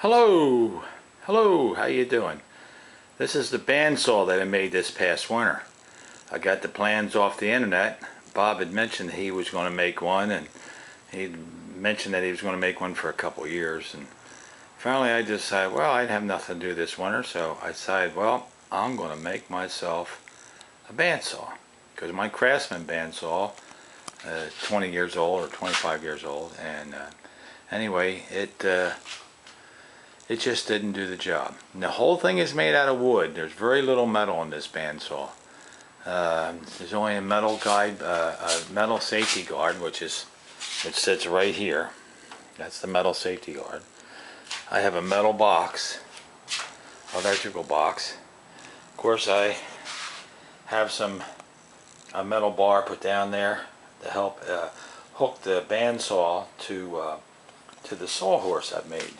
Hello, how you doing? This is the bandsaw that I made this past winter. I got the plans off the internet. Bob had mentioned he was going to make one, and he mentioned that he was going to make one for a couple years. And finally I decided, well, I'd have nothing to do this winter, so I decided, well, I'm going to make myself a bandsaw. Because my Craftsman bandsaw, 20 years old or 25 years old, and anyway, it just didn't do the job. And the whole thing is made out of wood. There's very little metal in this bandsaw. There's only a metal guide, a metal safety guard, which sits right here. That's the metal safety guard. I have a metal box, electrical box. Of course, I have a metal bar put down there to help hook the bandsaw to the sawhorse I've made.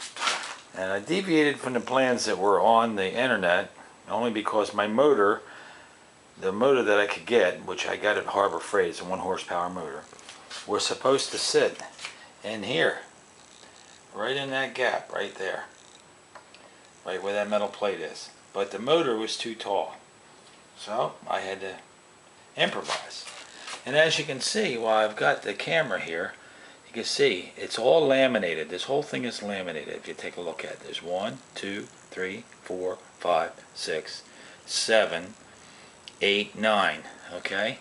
And I deviated from the plans that were on the internet only because my motor, the motor that I could get, which I got at Harbor Freight, it's a 1 horsepower motor, was supposed to sit in here, right in that gap right there, right where that metal plate is. But the motor was too tall, so I had to improvise. And as you can see, while I've got the camera here, you can see it's all laminated. This whole thing is laminated. If you take a look at it, there's 1, 2, 3, 4, 5, 6, 7, 8, 9. Okay,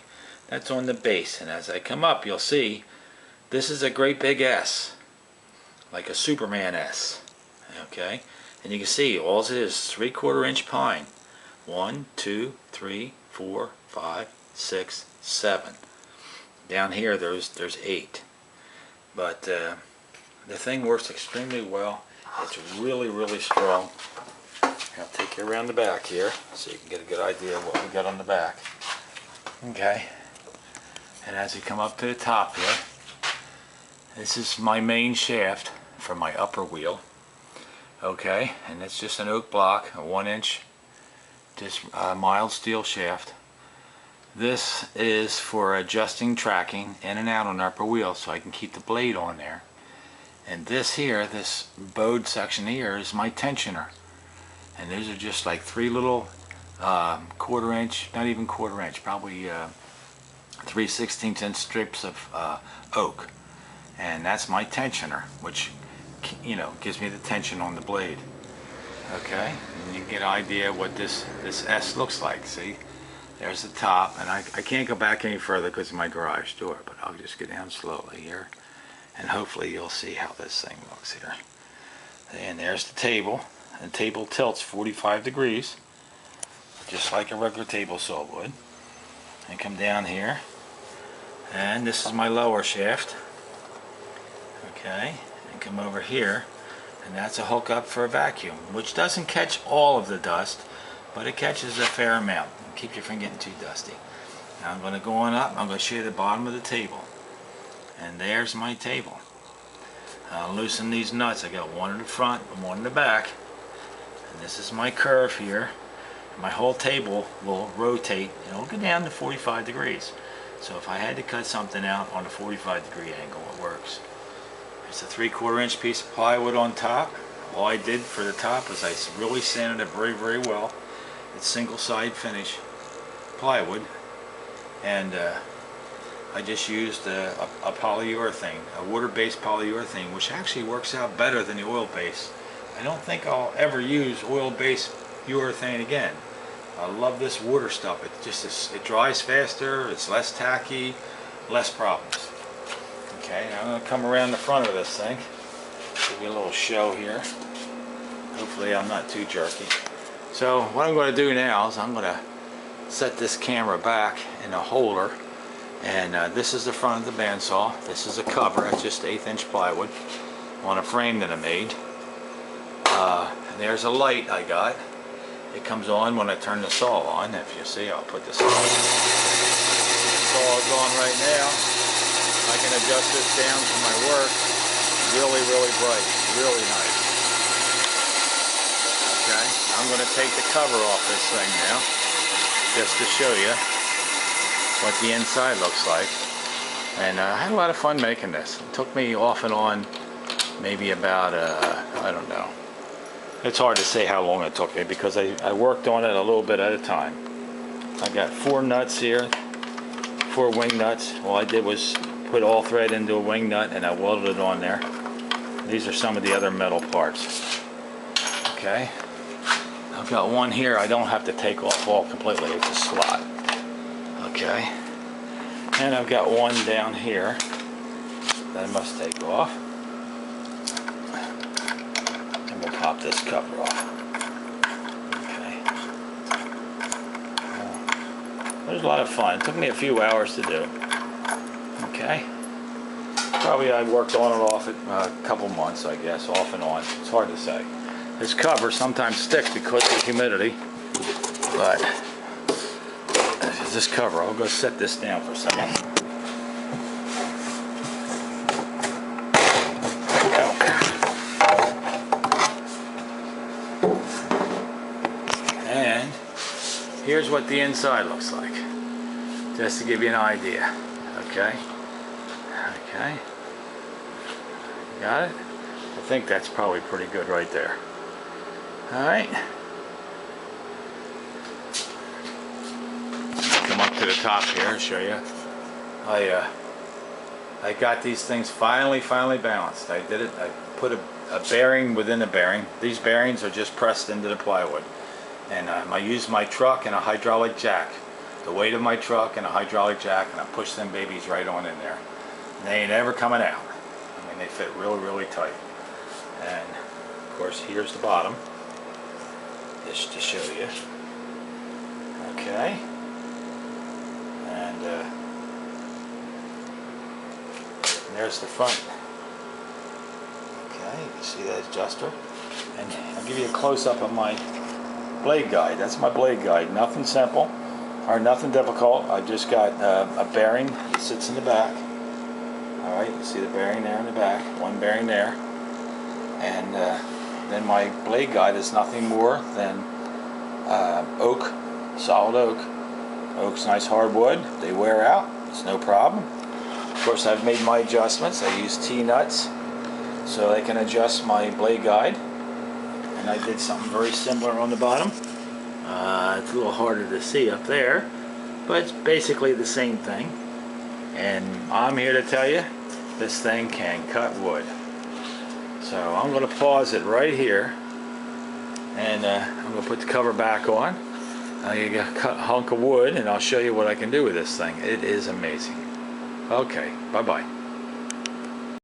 that's on the base. And as I come up, you'll see this is a great big S, like a Superman S. Okay, and you can see all it is 3/4 inch pine. 1, 2, 3, 4, 5, 6, 7. Down here, there's 8. But the thing works extremely well. It's really, really strong. I'll take you around the back here so you can get a good idea of what we got on the back. Okay. And as you come up to the top here, this is my main shaft for my upper wheel. Okay, and it's just an oak block, a 1 inch, just mild steel shaft. This is for adjusting tracking in and out on the upper wheel so I can keep the blade on there. And this here, this bowed section here, is my tensioner. And these are just like 3 little 1/4 inch, not even 1/4 inch, probably 3/16 inch strips of oak. And that's my tensioner, which, you know, gives me the tension on the blade. Okay, and you can get an idea of what this S looks like. See? There's the top, and I can't go back any further because of my garage door, but I'll just get down slowly here, and hopefully you'll see how this thing looks here. And there's the table, and the table tilts 45 degrees, just like a regular table saw would. And come down here, and this is my lower shaft. Okay, and come over here, and that's a hookup for a vacuum, which doesn't catch all of the dust, but it catches a fair amount. Keep you from getting too dusty. Now I'm going to go on up. I'm going to show you the bottom of the table. And there's my table. I'll loosen these nuts. I got one in the front and one in the back. And this is my curve here. My whole table will rotate and it'll go down to 45 degrees. So if I had to cut something out on a 45 degree angle, it works. It's a 3/4 inch piece of plywood on top. All I did for the top was I really sanded it very, very well. It's single side finish plywood, and I just used a polyurethane, a water-based polyurethane, which actually works out better than the oil-based. I don't think I'll ever use oil-based urethane again. I love this water stuff. It dries faster, it's less tacky, less problems. Okay, now I'm going to come around the front of this thing, give you a little show here. Hopefully I'm not too jerky. So what I'm going to do now is I'm going to set this camera back in a holder, and this is the front of the bandsaw. This is a cover. It's just 1/8 inch plywood on a frame that I made. And there's a light I got. It comes on when I turn the saw on. If you see, I'll put this on. The saw is on right now. I can adjust this down for my work. Really, really bright. Really nice. Okay, I'm going to take the cover off this thing now, just to show you what the inside looks like. And I had a lot of fun making this. It took me off and on maybe about, I don't know, It's hard to say how long it took me because I worked on it a little bit at a time. I got 4 nuts here, 4 wing nuts. All I did was put all thread into a wing nut and I welded it on there. These are some of the other metal parts. Okay. I've got one here I don't have to take off all completely. It's a slot. Okay. And I've got one down here that I must take off. And we'll pop this cover off. Okay. It was a lot of fun. It took me a few hours to do. Okay. Probably I worked on and off it a couple months, I guess, off and on. It's hard to say. This cover sometimes sticks because of humidity, but this cover, I'll go set this down for a second. There we go. And here's what the inside looks like, just to give you an idea. Okay. Okay. Got it? I think that's probably pretty good right there. Alright. Come up to the top here and show you. I got these things finally balanced. I did it. I put a bearing within a bearing. These bearings are just pressed into the plywood. And I used my truck and a hydraulic jack. The weight of my truck and a hydraulic jack, and I pushed them babies right on in there. And they ain't ever coming out. I mean, they fit really tight. And of course, here's the bottom, just to show you. Okay. And there's the front. Okay, you can see that adjuster. And I'll give you a close-up of my blade guide. That's my blade guide. Nothing simple or nothing difficult. I just got a bearing that sits in the back. Alright, you see the bearing there in the back. One bearing there. And then my blade guide is nothing more than oak, solid oak. Oak's nice hardwood. They wear out. It's no problem. Of course, I've made my adjustments. I use T-nuts so I can adjust my blade guide. And I did something very similar on the bottom. It's a little harder to see up there, but it's basically the same thing. And I'm here to tell you, this thing can cut wood. So I'm going to pause it right here, and I'm going to put the cover back on. I got a cut hunk of wood, and I'll show you what I can do with this thing. It is amazing. Okay, bye-bye.